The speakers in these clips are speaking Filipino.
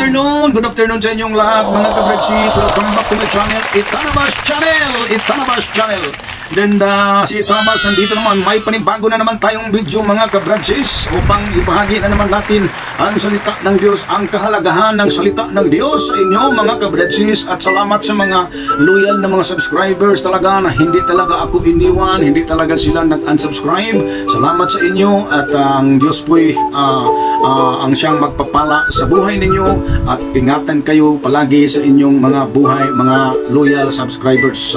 Good afternoon sa inyong lahat mga kabretsis. Welcome back to my channel, Itanabas Channel. Then si Itanabas nandito naman, may panibago na naman tayong video mga kabretsis upang ibahagi na naman natin ang salita ng Diyos, ang kahalagahan ng salita ng Diyos sa inyo mga kabretsis. At salamat sa mga loyal na mga subscribers talaga na hindi talaga ako iniwan, hindi talaga sila nag-unsubscribe. Salamat sa inyo at ang Diyos po'y ang siyang magpapala sa buhay ninyo at ingatan kayo palagi sa inyong mga buhay, mga loyal subscribers.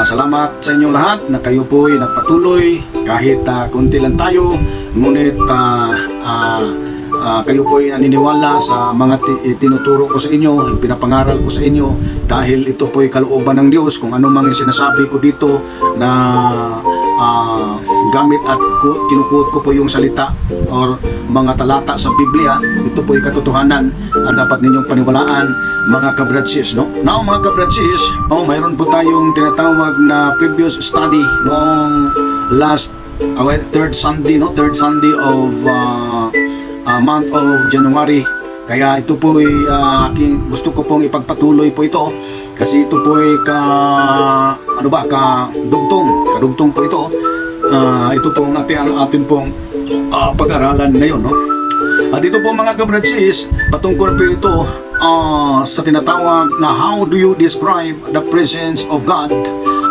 Salamat sa inyong lahat na kayo po'y nagpatuloy kahit konti lang tayo, ngunit kayo po'y naniniwala sa mga tinuturo ko sa inyo, pinapangaral ko sa inyo, dahil ito po'y kalooban ng Diyos. Kung ano mang sinasabi ko dito na gamit at kinukuot ko po yung salita or mga talata sa Biblia, ito po'y katotohanan ang dapat ninyong paniwalaan mga kabratsis, no? Now mga kabratsis, mayroon po tayong tinatawag na previous study noong last third Sunday of month of January. Kaya ito po ay gusto ko pong ipagpatuloy po ito kasi ito po ay kadugtong po ito. Ito po ang atin pong pag-aralan ngayon, no? At ito po mga kabratsis, patungkol po ito sa tinatawag na how do you describe the presence of God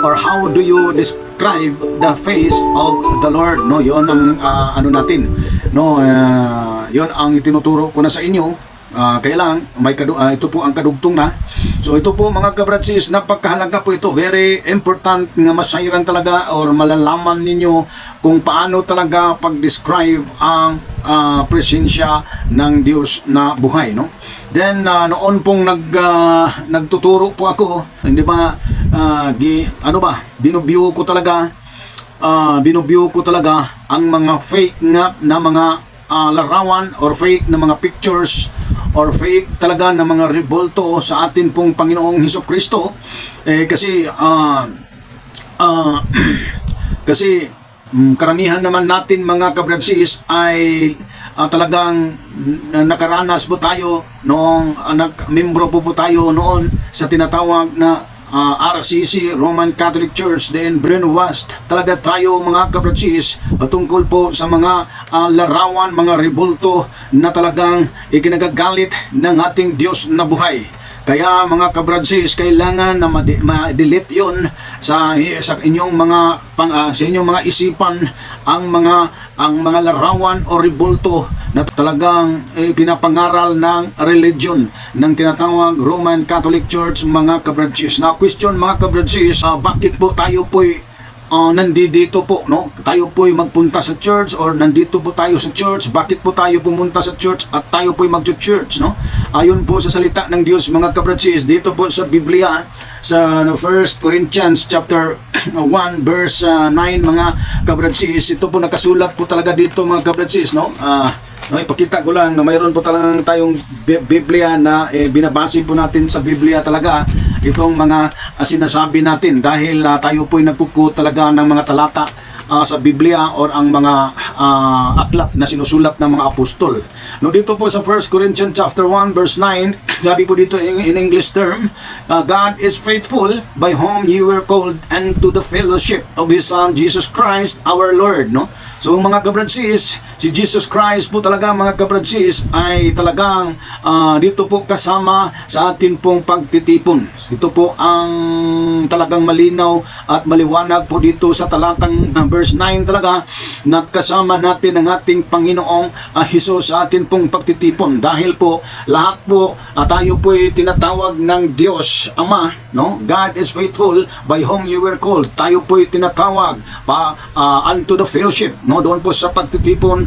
or how do you describe the face of the Lord, no? Yon ang natin, no? Yon ang itinuturo ko na sa inyo. Kaya lang ito po ang kadugtong na. So ito po mga kabratsis, napakahalaga po ito, very important nga masayran talaga or malalaman ninyo kung paano talaga pag-describe ang presensya ng Diyos na buhay, no? Then noon pong nagtuturo po ako, hindi ba binubiyo ko talaga ang mga fake na mga larawan or fake na mga pictures or fake talaga na mga rebulto sa atin pong Panginoong Hesukristo. Kasi karamihan naman natin mga kabratsis ay talagang nakaranas po tayo noong membro po tayo noon sa tinatawag na RCC, Roman Catholic Church, then brainwashed talaga tayo mga kabratsis patungkol po sa mga larawan, mga rebulto na talagang ikinagagalit ng ating Diyos na buhay. Kaya mga kabratsis, kailangan na ma-delete yon sa inyong mga sa inyong mga isipan ang mga larawan o rebulto na talagang pinapangaral ng religion ng tinatawag Roman Catholic Church mga kabratsis. Na question mga kabratsis, bakit po tayo po'y nandito po, no? Tayo po'y magpunta sa church or nandito po tayo sa church. Bakit po tayo pumunta sa church at tayo po'y mag-church, no? Ayon po sa salita ng Diyos mga kabratsis, dito po sa Biblia sa 1 Corinthians chapter 1 verse 9 mga kabratsis, ito po nakasulat po talaga dito mga kabratsis, no? Ipakita ko lang na mayroon po talagang tayong Biblia na binabase po natin sa Biblia talaga itong mga sinasabi natin dahil tayo po'y nagkukot talaga ng mga talata sa Biblia or ang mga aklat na sinusulat ng mga apostol. No, dito po sa 1 Corinthians chapter 1 verse 9, sabi po dito in English term, God is faithful by whom you were called unto the fellowship of His Son Jesus Christ our Lord, no? So mga kabratsis, si Jesus Christ po talaga mga kabratsis ay talagang dito po kasama sa atin pong pagtitipon. Ito po ang talagang malinaw at maliwanag po dito sa talatang verse 9 talaga na kasama natin ang ating Panginoong Hesus sa atin pong pagtitipon. Dahil po lahat po tayo po ay tinatawag ng Diyos Ama, no? God is faithful by whom you were called. Tayo po ay tinatawag unto the fellowship, no? Doon po sa pagtitipon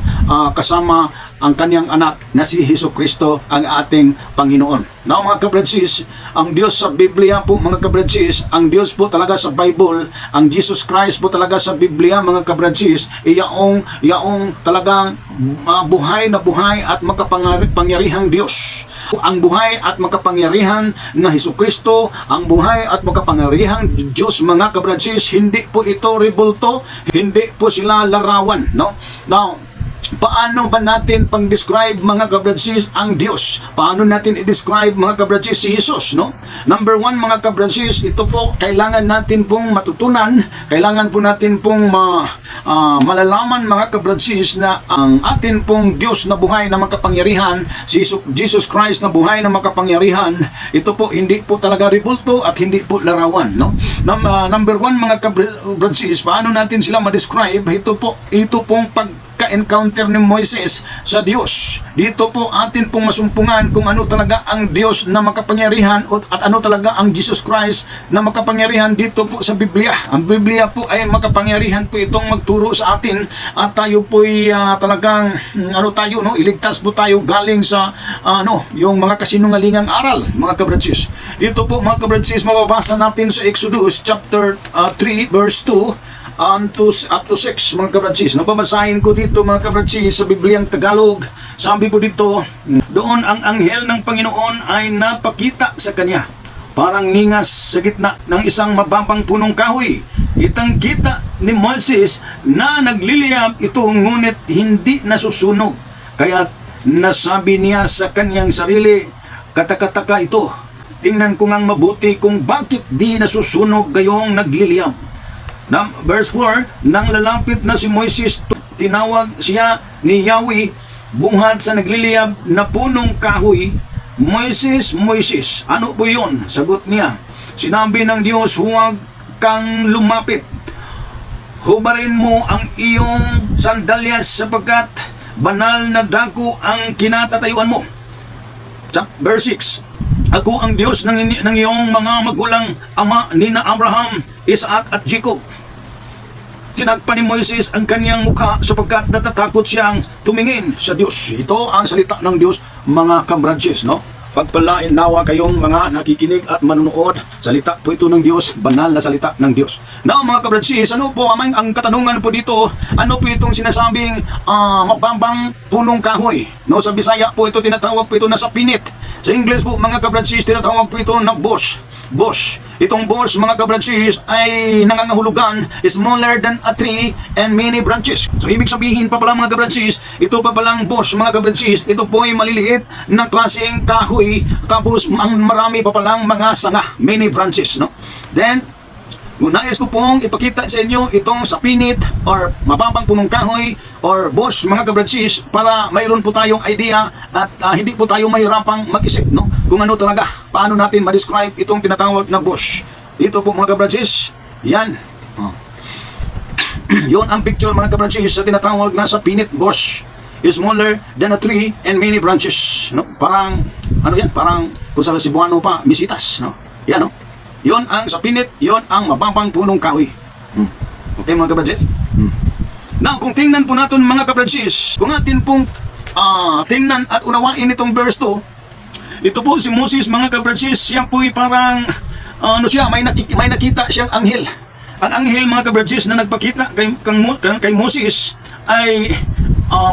kasama ang kanyang anak na si Hesukristo ang ating Panginoon. Now mga kabratsis, ang Diyos sa Biblia po mga kabratsis, ang Diyos po talaga sa Bible, ang Jesus Christ po talaga sa Biblia mga kabratsis, iyaong talagang buhay na buhay at makapangyarihang Diyos. Ang buhay at makapangyarihan na Hesukristo, ang buhay at makapangyarihang Diyos mga kabratsis, hindi po ito rebulto, hindi po sila larawan, no? Now, Paano ba natin pang-describe mga kabradsis ang Diyos? Paano natin i-describe mga kabradsis si Jesus, no? Number one mga kabradsis, ito po kailangan natin pong matutunan, kailangan po natin pong malalaman mga kabradsis na ang atin pong Diyos na buhay na makapangyarihan, si Jesus Christ na buhay na makapangyarihan, ito po hindi po talaga ribulto at hindi po larawan, no? Number one mga kabradsis, paano natin sila ma-describe? Ito pong pagka-encounter ni Moises sa Diyos. Dito po atin pong masumpungan kung ano talaga ang Diyos na makapangyarihan at ano talaga ang Jesus Christ na makapangyarihan dito po sa Biblia. Ang Biblia po ay makapangyarihan po itong magturo sa atin at tayo po ay talagang iligtas po tayo galing sa yung mga kasinungalingang aral, mga kabradsis. Dito po mga kabradsis, mababasa natin sa Exodus chapter 3 verse 2 up to 6 mga kabradsis. Nababasahin ko dito mga kabradsis sa Bibliang Tagalog. Sabi po dito, doon ang anghel ng Panginoon ay napakita sa kanya, parang ningas sa gitna ng isang mababang punong kahoy. Kitang-kita ni Moses na nagliliyab ito ngunit hindi nasusunog. Kaya nasabi niya sa kanyang sarili, katakataka ito. Tingnan ko ngang mabuti kung bakit di nasusunog gayong nagliliyab. Verse 4, nang lalapit na si Moises, tinawag siya ni Yahweh bungad sa nagliliyab na punong kahoy. Moises, Moises, ano po yun? Sagot niya, sinabi ng Diyos, huwag kang lumapit. Hubarin mo ang iyong sandalyas sapagkat banal na dako ang kinatatayuan mo. Verse 6, ako ang Diyos ng iyong mga magulang ama nina Abraham, Isaac at Jacob. Tinagpa ni Moises ang kanyang mukha sapagkat natatakot siyang tumingin sa Diyos. Ito ang salita ng Diyos mga kabradsis, no? Pagpalain nawa kayong mga nakikinig at manunood. Salita po ito ng Diyos, banal na salita ng Diyos. Now mga kabradsis, ano po ang katanungan po dito? Ano po itong sinasabing mababang punong kahoy? No, sa Bisaya po ito tinatawag po ito na sapinit. Sa English po mga kabradsis, tinatawag po ito na bush. Itong bush mga kabradsis ay nangangahulugan smaller than a tree and many branches. So ibig sabihin pa pala mga kabradsis, ito pa palang bush mga kabradsis, ito po ay maliliit na klaseng kahoy, tapos ang marami pa palang mga sanga, many branches, no? Then nais ko pong ipakita sa inyo itong sapinit or mababang punong kahoy or bush mga kabradsis para mayroon po tayong idea at hindi po tayo mahirapang mag-isip, no? Kung ano talaga, paano natin ma-describe itong tinatawag na bush. Ito po mga kabradsis, yan. Yun ang picture mga kabradsis sa tinatawag na sapinit bush. Is smaller than a tree and many branches, no? Parang parang kung sa Cebuano pa, misitas, no? Yan, no? Yon ang sapinit, yon ang mababang punong kahoy. Okay mga kabradsis? Now, kung tingnan po natin mga kabradsis, kung atin pong tingnan at unawain itong verse 2, ito po si Moses mga kabradsis, siya po'y parang, may nakita siyang anghel. Ang anghel mga kabradsis na nagpakita kay Moses ay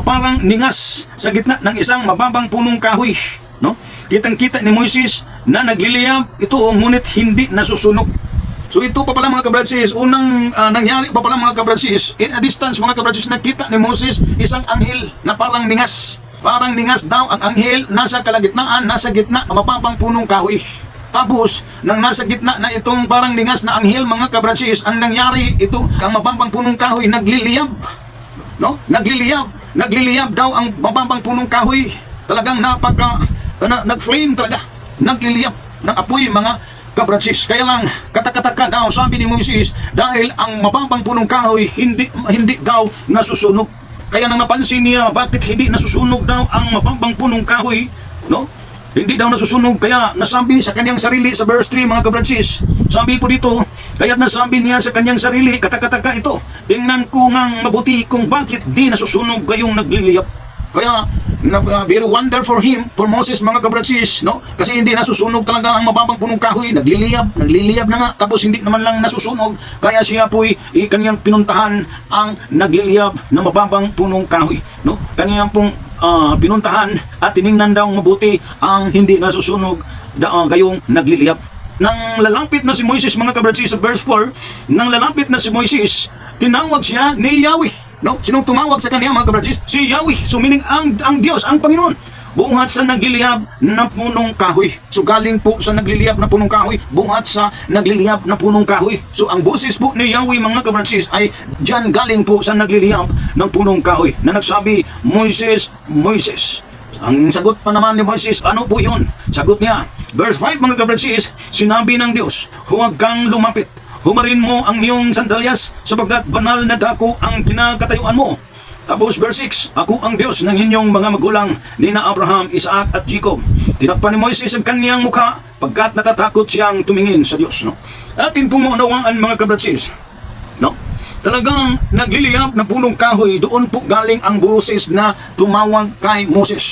parang ningas sa gitna ng isang mababang punong kahoy, no? Kitang-kita ni Moises na nagliliyab ito ngunit hindi nasusunog. So ito pa pala mga kabradsis, unang nangyari pa pala mga kabradsis, in a distance mga kabradsis, nakita ni Moses isang anghel na parang ningas. Parang ningas daw ang anghel, nasa kalagitnaan, nasa gitna ng mababang punong kahoy. Tapos, nang nasa gitna na itong parang ningas na anghel mga kabradsis, ang nangyari ito, ang mababang punong kahoy nagliliyab. No? Nagliliyab daw ang mababang punong kahoy. Talagang nag-flame talaga, nagliliyab ng apoy mga kabradsis. Kaya lang katakataka daw sabi ni Moises, dahil ang mababang punong kahoy hindi daw nasusunog. Kaya nang napansin niya bakit hindi nasusunog daw ang mababang punong kahoy, no? Hindi daw nasusunog, kaya nasabi sa kanyang sarili sa verse 3 mga kabradsis. Sabi po dito, kaya nasabi niya sa kanyang sarili, katakataka ito, tingnan ko ngang mabuti kung bakit di nasusunog gayong nagliliyab. Kaya very wonder for Moses mga kabradsis, no? Kasi hindi nasusunog talaga ang mababang punong kahoy, nagliliyab na nga, tapos hindi naman lang nasusunog, kaya siya po'y kanyang pinuntahan ang nagliliyab na mababang punong kahoy, no? Kanyang pong pinuntahan at tiningnan daw mabuti ang hindi nasusunog gayong nagliliyab. Nang lalapit na si Moises mga kabradsis sa verse 4, nang lalapit na si Moises, tinawag siya ni Yahweh. No? Sinong tumawag sa kanya mga kabradsis? Si Yahweh. So meaning ang Diyos, ang Panginoon. Buhat sa nagliliyab na punong kahoy. So galing po sa nagliliyab na punong kahoy, buhat sa nagliliyab na punong kahoy. So ang boses po ni Yahweh mga kabradsis ay dyan galing po sa nagliliyab ng punong kahoy na nagsabi, Moises, Moises. Ang sagot pa naman ni Moises, ano po yun? Sagot niya, verse 5 mga kabradsis, sinabi ng Diyos, huwag kang lumapit. Humarin mo ang iyong sandalyas sapagkat banal na dako ang kinakatayuan mo. Tapos verse 6, ako ang Diyos ng inyong mga magulang ni na Abraham, Isaac at Jacob. Tinakpan ni Moises ang kanyang mukha pagkat natatakot siyang tumingin sa Diyos. No? Atin pong maunawaan mga kabradsis. No? Talagang nagliliyab na punong kahoy, doon po galing ang boses na tumawag kay Moses.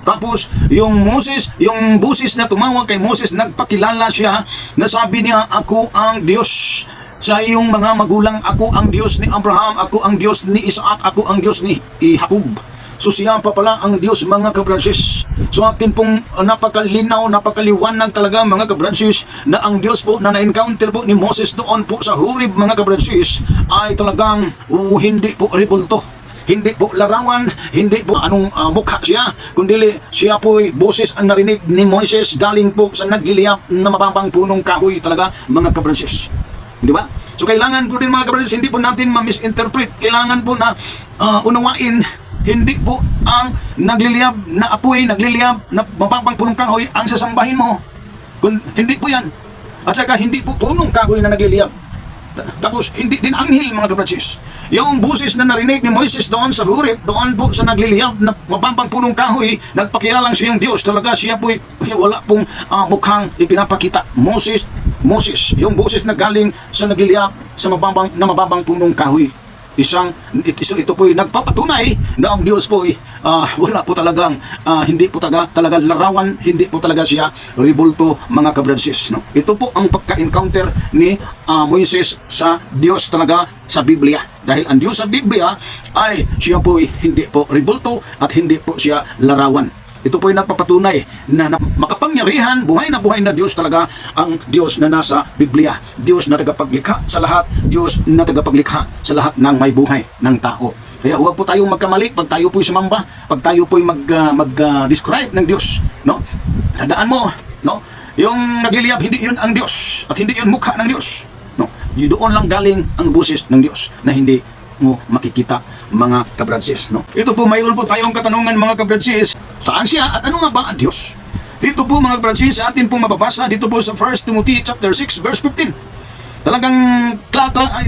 Tapos, yung busis na tumawag kay Moses, nagpakilala siya na sabi niya, ako ang Diyos sa iyong mga magulang, ako ang Diyos ni Abraham, ako ang Diyos ni Isaac, ako ang Diyos ni Jacob. So siya pa pala ang Diyos mga kabradsis. So atin pong napakalinaw, napakaliwanag talaga mga kabradsis na ang Diyos po na na-encounter po ni Moses doon po sa Horeb mga kabradsis ay talagang hindi po rebulto. Hindi po larawan, hindi po anong mukha siya, kundi siya po'y boses ang narinig ni Moises galing po sa nagliliyab na mababang punong kahoy talaga mga kabradsis. Di ba? So kailangan po din mga kabradsis, hindi po natin ma-misinterpret. Kailangan po na unawain, hindi po ang nagliliyab na apoy, nagliliyab na mababang punong kahoy ang sasambahin mo. Hindi po yan. At saka hindi po punong kahoy na nagliliyab. Tapos hindi din anghel mga kabradsis. Yung busis na narinig ni Moises doon sa Horeb, doon po sa nagliliyab na mababang punong kahoy, nagpakilalang siyang Diyos. Talaga siya po wala pong mukhang ipinapakita. Moses, yung busis na galing sa nagliliyab sa mababang punong kahoy. Ito po nagpapatunay na ang Diyos po wala po talagang hindi po talaga larawan, hindi po talaga siya rebulto mga kabradsis. No? Ito po ang pagka-encounter ni Moises sa Diyos talaga sa Biblia. Dahil ang Diyos sa Biblia ay siya po hindi po rebulto at hindi po siya larawan. Ito po ay nagpapatunay na makapangyarihan, buhay na Diyos talaga ang Diyos na nasa Biblia. Diyos na tagapaglikha sa lahat, Diyos na tagapaglikha sa lahat ng may buhay ng tao. Kaya huwag po tayong magkamali pag tayo po'y sumamba, pag tayo po'y mag-describe ng Diyos. No? Tandaan mo, no? Yung nagliliyab, hindi yun ang Diyos at hindi yun mukha ng Diyos. No? Doon lang galing ang busis ng Diyos na hindi mo makikita mga kabradsis. No? Ito po, mayroon po tayong katanungan mga kabradsis. Saan siya at ano nga ba ang Diyos? Dito po mga kabradsis, sa atin pong mababasa dito po sa 1 Timothy chapter 6 verse 15. Talagang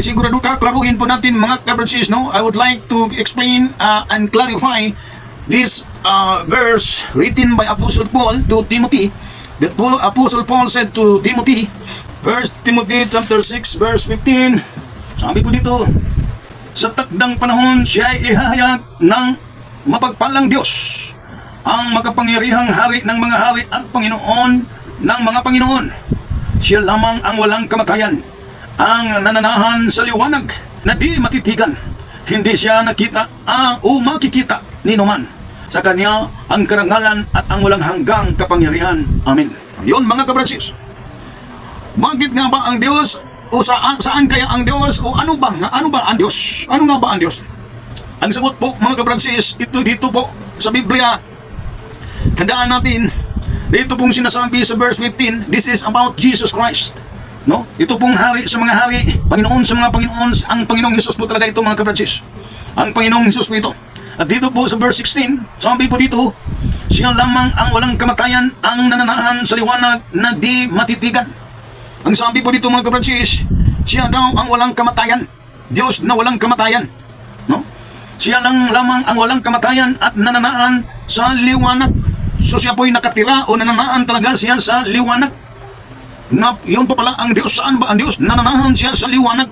sigurado klaruhin po natin mga kabradsis. No? I would like to explain and clarify this verse written by Apostle Paul to Timothy. That Apostle Paul said to Timothy, 1 Timothy chapter 6 verse 15. Sabi po dito, sa takdang panahon siya ay ihahayag ng mapagpalang Diyos, ang makapangyarihang hari ng mga hari at Panginoon ng mga Panginoon. Siya lamang ang walang kamatayan, ang nananahan sa liwanag na di matitigan. Hindi siya nakita o makikita ni numan. Sa kanya ang karangalan at ang walang hanggang kapangyarihan. Amen. Yun mga kabradsis. Bakit nga ba ang Diyos? O saan kaya ang Diyos? O ano ba ang Diyos? Ano nga ba ang Diyos? Ang sagot po mga kabradsis, ito dito po sa Biblia. Tandaan natin, dito pong sinasabi sa verse 15, this is about Jesus Christ. No? Ito pong hari sa mga hari, Panginoon sa mga Panginoon, ang Panginoong Jesus po talaga ito mga kabradsis. Ang Panginoong Jesus po ito. At dito po sa verse 16, sabi po dito, siya lamang ang walang kamatayan, ang nananahan sa liwanag na di matitigan. Ang sabi po dito mga kabradsis, siya daw ang walang kamatayan. Diyos na walang kamatayan. No? Siya lang lamang ang walang kamatayan at nananaan sa liwanag. So siya po'y nakatira o nananaan talaga siya sa liwanag. Na, yun pa pala ang Diyos. Saan ba ang Diyos? Nananahan siya sa liwanag.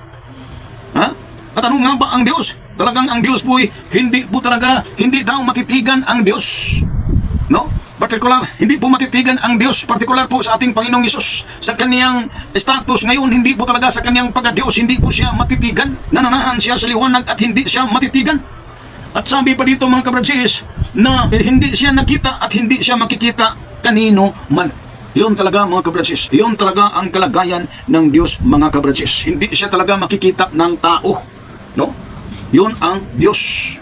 Ha? At ano nga ba ang Diyos? Talagang ang Diyos po'y hindi daw matitigan ang Diyos. No? Particular, hindi po matitigan ang Diyos, particular po sa ating Panginoong Hesus. Sa kaniyang status ngayon, hindi po talaga sa kaniyang pagka-Diyos, hindi po siya matitigan. Nananahan siya sa liwanag at hindi siya matitigan. At sabi pa dito mga kabradsis, na hindi siya nakita at hindi siya makikita kanino man. Yun talaga mga kabradsis. Yun talaga ang kalagayan ng Diyos mga kabradsis. Hindi siya talaga makikita ng tao. No? Yun ang Diyos.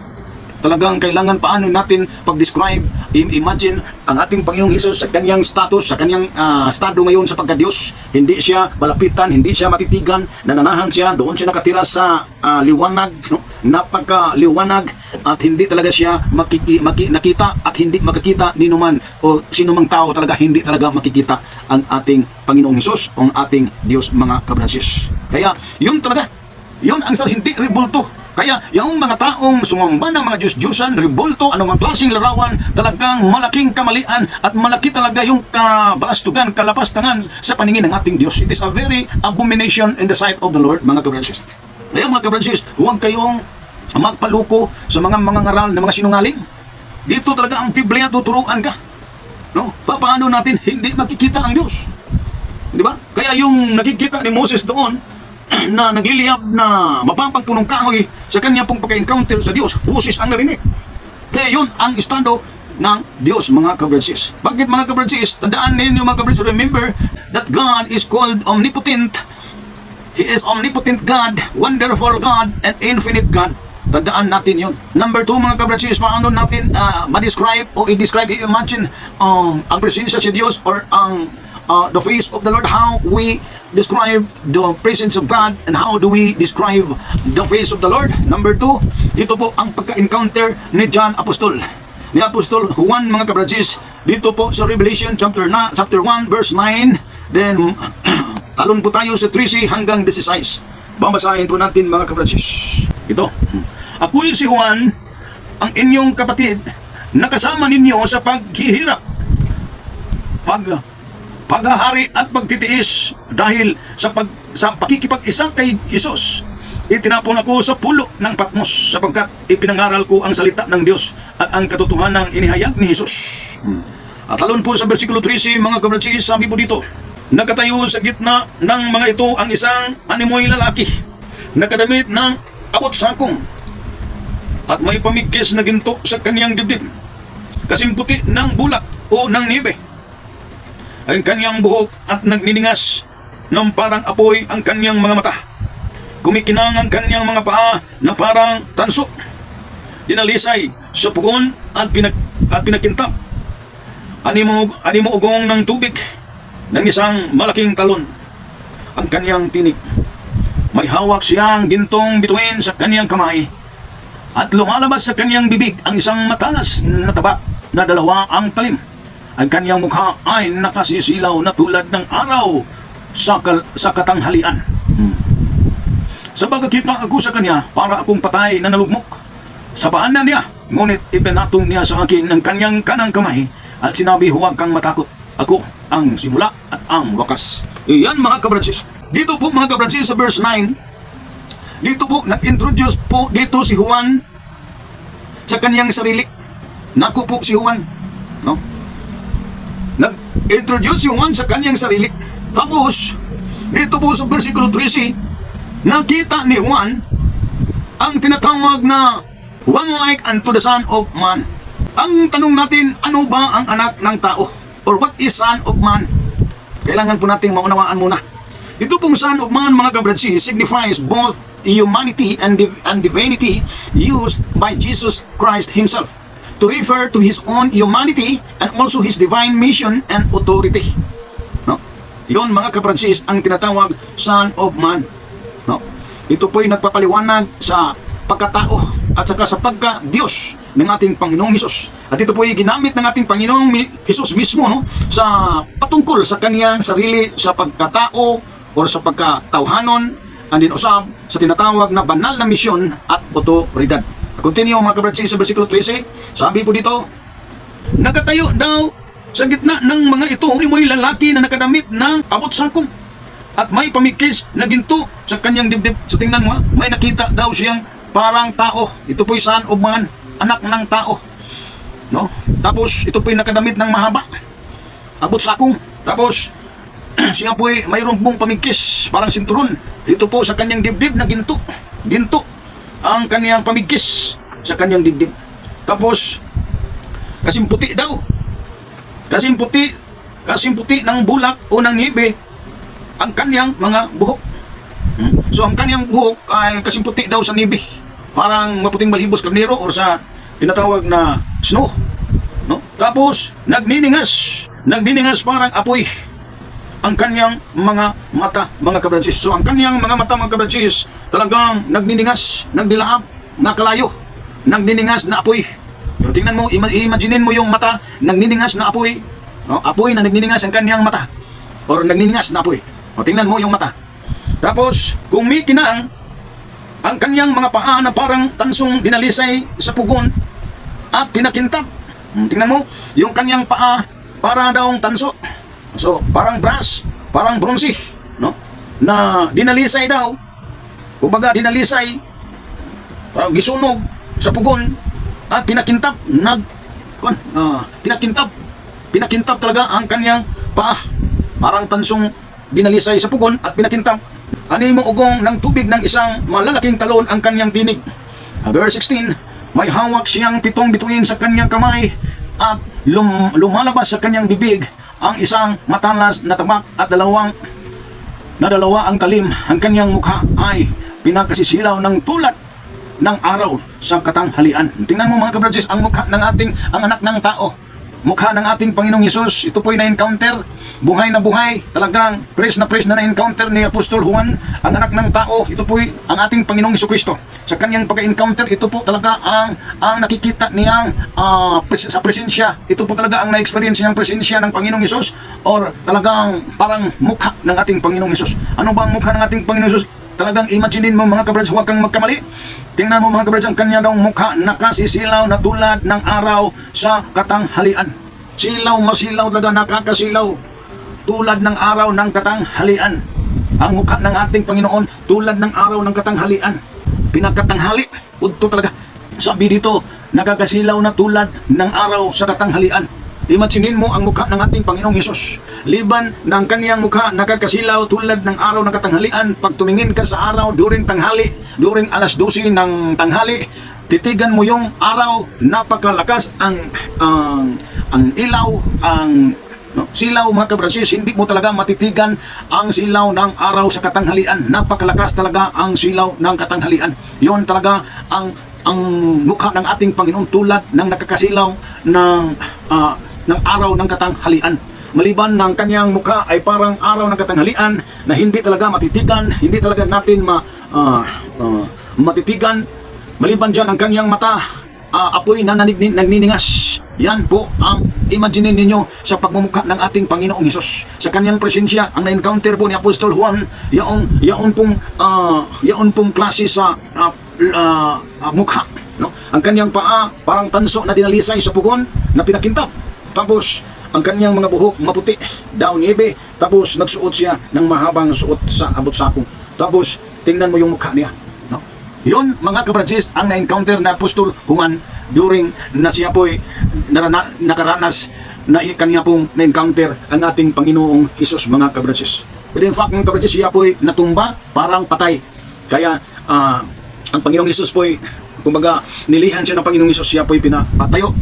Talagang kailangan paano natin pag-describe, imagine ang ating Panginoong Hesus sa kanyang status, sa kanyang estado ngayon sa pagka-Diyos. Hindi siya malapitan, hindi siya matitigan, nananahan siya, doon siya nakatira sa liwanag, no? Napaka-liwanag, at hindi talaga siya nakita at hindi makikita ni numan o sinumang tao talaga, hindi talaga makikita ang ating Panginoong Hesus o ang ating Diyos, mga kabransis. Kaya yun talaga, yun ang hindi rebulto. Kaya yung mga taong sumamba ng mga Diyos-Diyosan, rebulto, anumang klaseng larawan, talagang malaking kamalian at malaki talaga yung kabalastugan, kalapastangan sa paningin ng ating Diyos. It is a very abomination in the sight of the Lord, mga kabransis. Kaya mga kabransis, huwag kayong magpaluko sa mga ngaral na mga sinungaling. Dito talaga ang Biblia, tuturuan ka. No? Paano natin hindi makikita ang Diyos? Di ba? Kaya yung nakikita ni Moses doon, na nagliliyab na mapapagpunong kahoy sa kanya pong pagka-encounter sa Diyos, Moses ang narinig. Kaya yun ang estado ng Diyos, mga kabransis. Bakit, mga kabransis? Tandaan ninyo, mga kabransis, remember that God is called omnipotent. He is omnipotent God, wonderful God, and infinite God. Tandaan natin yun. Number 2, mga kabransis, paano natin ma-describe o i-describe, i-imagine ang presensya si Diyos or ang the face of the Lord, how we describe the presence of God and how do we describe the face of the Lord. Number 2, ito po ang pagka-encounter ni John Apostol, ni Apostol Juan, mga kabransis, dito po sa Revelation chapter 1 verse 9. Then talon po tayo sa 13 hanggang 16. Babasahin po natin, mga kabransis. Ito: ako'y si Juan, ang inyong kapatid, nakasama ninyo sa paghihirap, paghahari at pagtitiis dahil sa pakikipag-isa kay Jesus. Itinapon ako sa pulo ng Patmos sapagkat ipinangaral ko ang salita ng Diyos at ang katotohanang inihayag ni Jesus. At talon po sa versikulo 13, mga kabransis, sabi po dito: nakatayo sa gitna ng mga ito ang isang animoy lalaki, nakadamit ng abot sakong, at may pamigkis na ginto sa kaniyang dibdib, kasing puti ng bulak o ng nibe. Ang kanyang buhok at nagniningas ng parang apoy ang kanyang mga mata. Kumikinang ang kanyang mga paa na parang tanso. Dinalisay sa pugon at pinakintap. Animo ugong ng tubig ng isang malaking talon. Ang kanyang tinik. May hawak siyang gintong bituin sa kanyang kamay. At lumalabas sa kanyang bibig ang isang matalas na taba na dalawa ang talim. Ang kanyang mukha ay nakasisilaw na tulad ng araw sa katanghalian. Sa pagkakita ako sa kanya, para akong patay na nalugmok sa paanan niya. Ngunit ipinatong niya sa akin ng kanyang kanang kamay at sinabi, huwag kang matakot. Ako ang simula at ang wakas. Iyan, mga kabransis. Dito po, mga kabransis, sa verse 9, dito po nag-introduce po dito si Juan sa kanyang sarili. Naku po si Juan, no? Nag-introduce si Juan sa kanyang sarili. Tapos, dito po sa versikulo 13, nakita ni Juan ang tinatawag na one like unto the Son of Man. Ang tanong natin, ano ba ang anak ng tao? Or what is Son of Man? Kailangan po natin maunawaan muna. Ito pong Son of Man, mga kabransis, signifies both humanity and divinity used by Jesus Christ Himself to refer to His own humanity and also His divine mission and authority. No? Yon, mga kabransis, ang tinatawag Son of Man. No? Ito po'y nagpapaliwanag sa pagkatao at saka sa pagka-Diyos ng ating Panginoong Hesus. At ito po'y ginamit ng ating Panginoong Hesus mismo, no? Sa patungkol sa kaniyang sarili sa pagkatao o sa pagkatauhanon, and din usab sa tinatawag na banal na misyon at otoridad. Continue, mga kabransis, sa versikulo 13. Sabi po dito, nakatayo daw sa gitna ng mga ito may lalaki na nakadamit ng abot sakong at may pamikis na ginto sa kanyang dibdib. So tingnan mo, may nakita daw siyang parang tao. Ito po'y Son of Man, anak ng tao, no? Tapos ito po'y nakadamit ng mahaba, abot sakong. Tapos siya po'y mayroong pong pamigkis, parang sinturon. Ito po sa kanyang dibdib na ginto ang kanyang pamigkis sa kanyang dibdib. Tapos kasing puti daw, kasing puti ng bulak o ng nibe ang kanyang mga buhok. So ang kanyang buhok ay kasing puti daw sa nibe. parang maputing balhibos karnero or sa tinatawag na snow, no? Tapos nagniningas parang apoy ang kanyang mga mata, mga kabransis. So ang kanyang mga mata, mga kabransis, talagang nagniningas, nagdilaap, nakalayo, nagniningas na apoy. Yung tingnan mo, imaginin mo yung mata, nagniningas na apoy, no? Apoy na nagniningas ang kanyang mata, or nagniningas na apoy. O tingnan mo yung mata. Tapos kung may kinaang ang kanyang mga paa na parang tansong dinalisay sa pugon at pinakintap. Tingnan mo, yung kanyang paa para daw tanso. So, parang brass, parang bronze, no? Na dinalisay daw. Kumbaga, dinalisay, parang gisunog sa pugon at pinakintap, pinakintap talaga ang kanyang paa. Parang tansong dinalisay sa pugon at pinakintap. Ani mo ugong ng tubig ng isang malalaking talon ang kanyang tinig. Verse 16, may hawak siyang 7 bituin sa kanyang kamay at lumalabas sa kanyang bibig ang isang matalas na tabak at dalawa ang talim. Ang kanyang mukha ay pinakasisilaw ng tulad ng araw sa katanghalian. Tingnan mo mga kabradsis, ang mukha ng ang anak ng tao, mukha ng ating Panginoong Hesus. Ito po'y na-encounter, buhay na buhay, talagang fresh na na-encounter ni Apostol Juan, ang anak ng tao. Ito po'y ang ating Panginoong Hesukristo. Sa kanyang pagka-encounter, ito po talaga ang nakikita niyang sa presensya. Ito po talaga ang na-experience niyang presensya ng Panginoong Hesus, or talagang parang mukha ng ating Panginoong Hesus. Ano ba ang mukha ng ating Panginoong Hesus? Talagang imaginin mo mga kabrads, huwag kang magkamali. Tingnan mo mga kabrads, ang kanya daw mukha nakasisilaw na tulad ng araw sa katanghalian. Silaw, masilaw talaga, nakakasilaw tulad ng araw ng katanghalian. Ang mukha ng ating Panginoon tulad ng araw ng katanghalian. Pinakatanghali, udto talaga. Sabi dito, nakakasilaw na tulad ng araw sa katanghalian. Imaginin mo ang mukha ng ating Panginoong Hesus. Liban ng kanyang mukha nakakasilaw tulad ng araw ng katanghalian, pag tumingin ka sa araw during tanghali, during alas 12 ng tanghali, titigan mo yung araw, napakalakas ang ilaw, silaw mga kabransis, hindi mo talaga matitigan ang silaw ng araw sa katanghalian. Napakalakas talaga ang silaw ng katanghalian. Yon talaga ang mukha ng ating Panginoon, tulad ng nakakasilaw ng araw ng katanghalian. Maliban ng kanyang mukha ay parang araw ng katanghalian na hindi talaga matitigan, hindi talaga natin matitigan. Maliban dyan ang kanyang mata, apoy na nagniningas. Yan po ang imagine ninyo sa pagmumukha ng ating Panginoong Hesus. Sa kanyang presensya, ang na-encounter po ni Apostol Juan, yaon pong klase sa mukha, no? Ang kanyang paa parang tanso na dinalisay sa pugon na pinakintap. Tapos ang kanyang mga buhok maputi, daw niebe. Tapos nagsuot siya ng mahabang suot sa abot sakong. Tapos tingnan mo yung mukha niya, no? Yun mga kabransis ang na-encounter na Apostol Juan during na siya po'y nakaranas na kanya pong na-encounter ang ating Panginoong Hesus, mga kabransis. But in fact mga kabransis, siya po'y natumba parang patay. Kaya ang Panginoong Hesus po'y, kumbaga, nilihan siya ng Panginoong Hesus, siya po'y pinapatayo.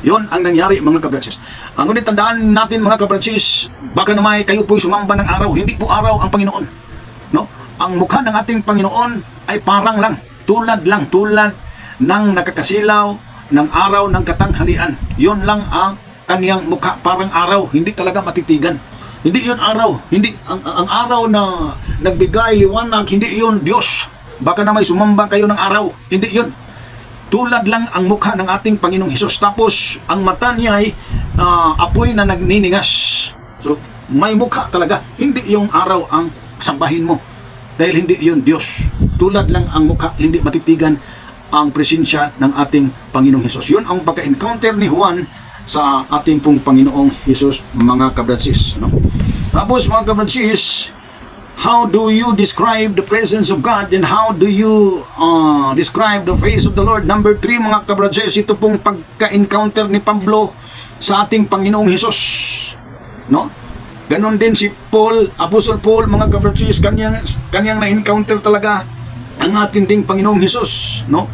Yon ang nangyari mga kabransis. Ang ngunit tandaan natin mga kabransis, baka naman kayo po'y sumamba ng araw, hindi po araw ang Panginoon, no? Ang mukha ng ating Panginoon ay parang lang, tulad ng nakakasilaw ng araw ng katanghalian. Yon lang ang kaniyang mukha, parang araw, hindi talaga matitigan. Hindi yon araw, hindi ang araw na nagbigay liwanag, hindi yon Diyos. Baka na may sumamba kayo ng araw, hindi yun. Tulad lang ang mukha ng ating Panginoong Hesus. Tapos ang mata niya ay apoy na nagniningas. So may mukha talaga, hindi yung araw ang sambahin mo, dahil hindi yun Diyos. Tulad lang ang mukha, hindi matitigan ang presensya ng ating Panginoong Hesus. Yun ang pagka-encounter ni Juan sa ating pong Panginoong Hesus, mga kabransis, no? Tapos mga kabransis, how do you describe the presence of God, and how do you describe the face of the Lord? Number 3 mga kabransis, ito pong pagka-encounter ni Pablo sa ating Panginoong Hesus, no? Ganon din si Paul, Apostle Paul, mga kabransis, kanyang na-encounter talaga ang ating ding Panginoong Hesus, no?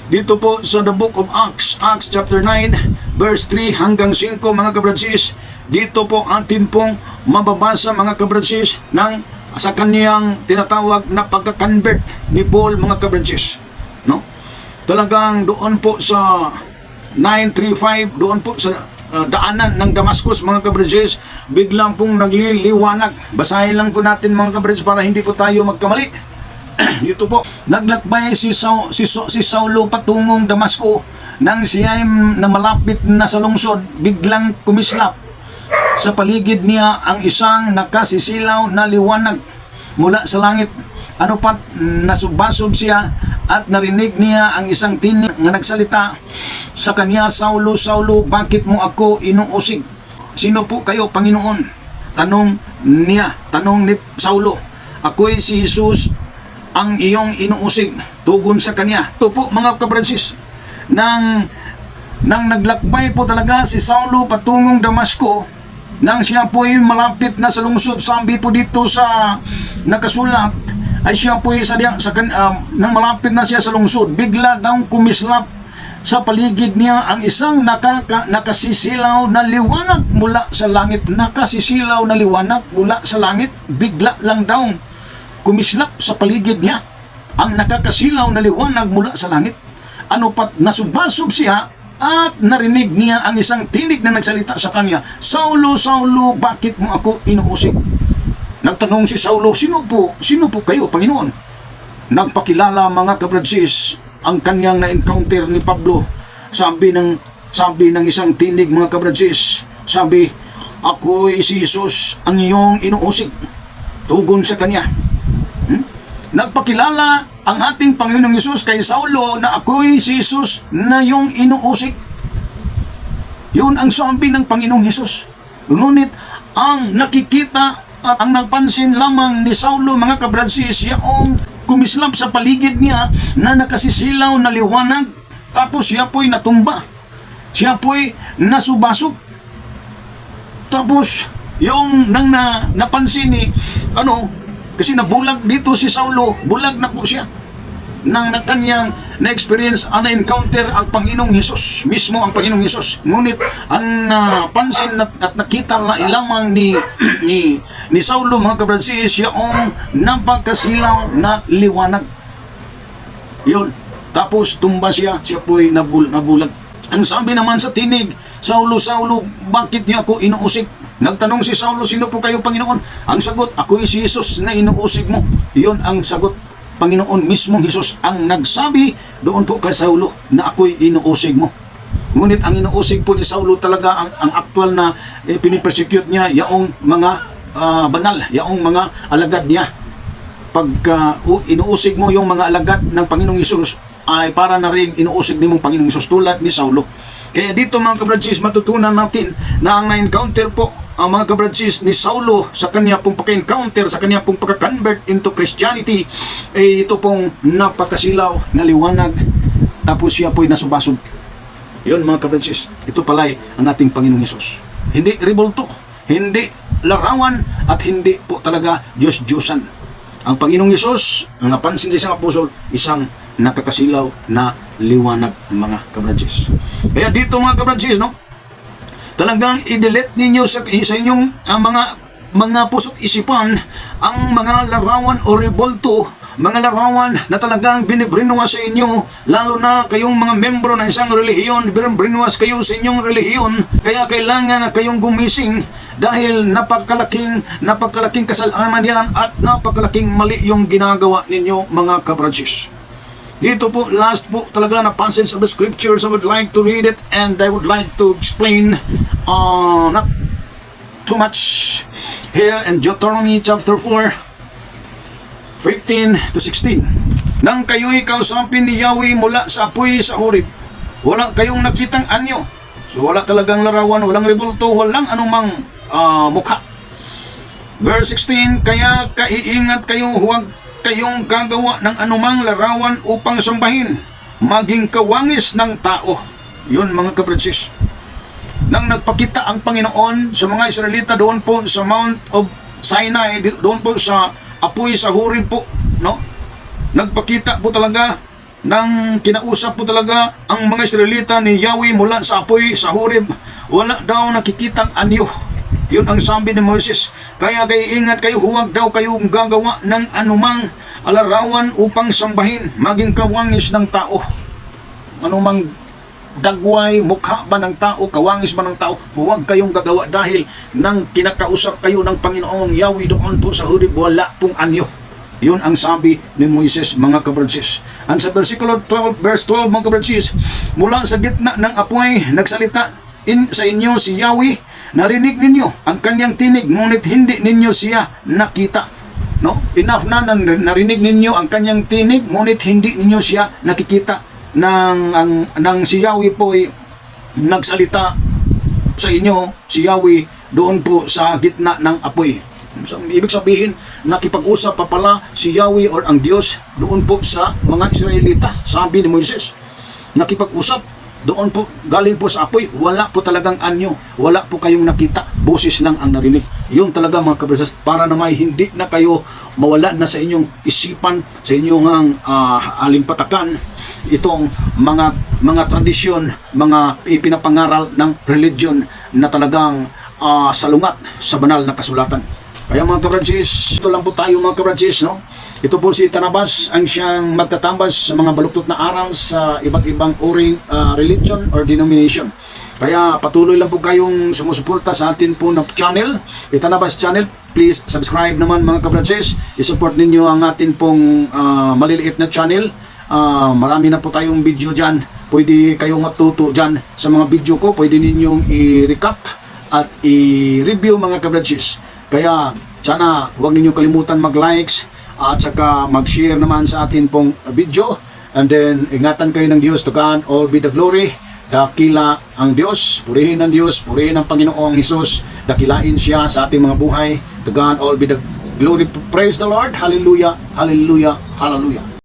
Dito po sa the book of Acts chapter 9 verse 3 hanggang 5 mga kabransis, dito po atin pong mababasa mga kabransis sa kaniyang tinatawag na pagka-convert ni Paul, mga kabransis, no? talagang doon po sa 935, doon po sa daanan ng Damascus, mga kabridges, biglang pong nagliliwanag. Basahin lang po natin, mga kabridges, para hindi po tayo magkamali. Dito po, naglakbay si Saulo patungong Damasco. Nang siya na malapit na sa lungsod, biglang kumislap sa paligid niya ang isang nakasisilaw na liwanag mula sa langit. Ano pat, nasubasog siya at narinig niya ang isang tinig na nagsalita sa kanya, Saulo, Saulo, bakit mo ako inuusig? Sino po kayo, Panginoon? Tanong ni Saulo. Ako'y si Jesus, ang iyong inuusig. Tugon sa kanya. Ito po, mga kabransis, nang naglakbay po talaga si Saulo patungong Damasco, nang siya po ay malapit na sa lungsod, sabi po dito sa nakasulat, ay siya po ay nang malapit na siya sa lungsod, bigla daw kumislap sa paligid niya ang isang nakasisilaw na liwanag mula sa langit. Nakasisilaw na liwanag mula sa langit, bigla lang daw kumislap sa paligid niya ang nakakasilaw na liwanag mula sa langit. Ano pat, nasubasog siya at narinig niya ang isang tinig na nagsalita sa kanya, Saulo, Saulo, bakit mo ako inuusig? Nagtanong si Saulo, sino po kayo, Panginoon? Nagpakilala, mga kabradsis, ang kanyang na-encounter ni Pablo. Sabi ng isang tinig, mga kabradsis, sabi, ako'y si Jesus, ang iyong inuusig. Tugon sa kanya. Nagpakilala ang ating Panginoong Hesus kay Saulo na ako'y si Jesus na iyong inuusig. Yun ang sabi ng Panginoong Hesus. Ngunit ang nakikita at ang napansin lamang ni Saulo, mga kabradsis, yung kumislap sa paligid niya na nakasisilaw na liwanag, tapos siya po'y natumba, siya po'y nasubasok. Tapos yung napansin ni kasi nabulag dito si Saulo, bulag na po siya nang kanyang na-experience, na-encounter ang Panginoong Hesus, mismo ang Panginoong Hesus. Ngunit ang pansin at nakita lamang ni Saulo, mga kabradsis, yung napagkasilaw na liwanag. Yun. Tapos tumba siya po'y nabulag. Ang sabi naman sa tinig, Saulo, Saulo, bakit niyo ako inuusig? Nagtanong si Saulo, sino po kayo, Panginoon? Ang sagot, ako'y si Jesus na inuusig mo. Iyon ang sagot. Panginoon mismong Jesus ang nagsabi doon po kay Saulo na ako'y inuusig mo. Ngunit ang inuusig po ni Saulo talaga, ang actual na pinipersecute niya, yaong mga banal, yaong mga alagad niya. Pag inuusig mo yung mga alagad ng Panginoong Jesus, ay para na rin inuusig ni mong Panginoong Jesus tulad ni Saulo. Kaya dito, mga kabradsis, matutunan natin na ang na-encounter po ang mga kabradsis ni Saulo sa kanya pong pagka-encounter, sa kanya pong pagka-convert into Christianity, ay ito pong napakasilaw na liwanag, tapos siya po'y nasubasog. Yun, mga kabradsis, ito pala'y ang ating Panginoong Hesus. Hindi ribulto, hindi larawan, at hindi po talaga Diyos-Diyosan. Ang Panginoong Hesus, ang napansin sa isang apostol, isang nakakasilaw na liwanag, mga kabradsis. Kaya dito, mga kabradsis, talagang i-delete ninyo sa inyong mga puso't isipan ang mga larawan o rebolto, mga larawan na talagang binibrinwas sa inyo, lalo na kayong mga membro ng isang relihiyon, binibrinwas kayo sa inyong relihiyon, kaya kailangan na kayong gumising dahil napakalaking kasalanan yan at napakalaking mali yung ginagawa ninyo, mga kabradsis. Dito po, last po talaga na passage of the scriptures, I would like to read it and I would like to explain not too much here in Deuteronomy chapter 4, 15 to 16. Nang kayo'y kausapin ni Yahweh mula sa apoy sa Horeb, wala kayong nakitang anyo. So wala talagang larawan, walang rebulto, walang anumang mukha. Verse 16, kaya kaiingat kayo, huwag kayong gagawa ng anumang larawan upang sambahin, maging kawangis ng tao. Yun, mga kabradsis. Nang nagpakita ang Panginoon sa mga Israelita doon po sa Mount of Sinai, doon po sa apoy sa Horeb po, nagpakita po talaga, nang kinausap po talaga ang mga Israelita ni Yahweh mula sa apoy sa Horeb, wala daw nakikitang anyo. Yun ang sabi ni Moses. Kaya ingat kayo, huwag daw kayong gagawa ng anumang larawan upang sambahin, maging kawangis ng tao. anumang dagway, mukha ba ng tao, kawangis ba ng tao, huwag kayong gagawa dahil nang kinakausap kayo ng Panginoong Yahweh doon po sa Horeb, wala pong anyo. Yun ang sabi ni Moises, mga kabransis. Ang sa versikulo 12, verse 12, mga kabransis, mula sa gitna ng apoy, nagsalita sa inyo si Yahweh, narinig ninyo ang kanyang tinig, ngunit hindi ninyo siya nakita. No? Enough na narinig ninyo ang kanyang tinig, ngunit hindi ninyo siya nakikita. Nang si Yahweh po ay nagsalita sa inyo, si Yahweh doon po sa gitna ng apoy. So, ibig sabihin, nakipag-usap pa pala si Yahweh or ang Diyos doon po sa mga Israelita. Sabi ni Moises, nakipag-usap doon po, galing po sa apoy, wala po talagang anyo, wala po kayong nakita, boses lang ang narinig. Yun talaga mga kabransis, para na may hindi na kayo mawala na sa inyong isipan, sa inyong alimpatakan itong mga tradisyon, mga ipinapangaral ng religion na talagang salungat sa banal na kasulatan. Kaya mga kabransis, ito lang po tayo mga kabransis, no? Ito po si Tanabas ang siyang magtatambas sa mga baluktot na aral sa iba't ibang uring religion or denomination. Kaya patuloy lang po kayong sumusuporta sa atin po na channel, Tanabas Channel. Please subscribe naman mga kabransis. I-support ninyo ang atin pong maliliit na channel. Marami na po tayong video dyan. Pwede kayong matuto dyan sa mga video ko. Pwede ninyong i-recap at i-review mga kabransis. Kaya sana huwag ninyong kalimutan mag-likes at saka mag-share naman sa atin pong video. And then ingatan kayo ng Diyos. To God all be the glory. Dakila ang Diyos, purihin ang Diyos, purihin ang Panginoong Hesus, dakilain siya sa ating mga buhay. To God all be the glory. Praise the Lord. Hallelujah, hallelujah, hallelujah.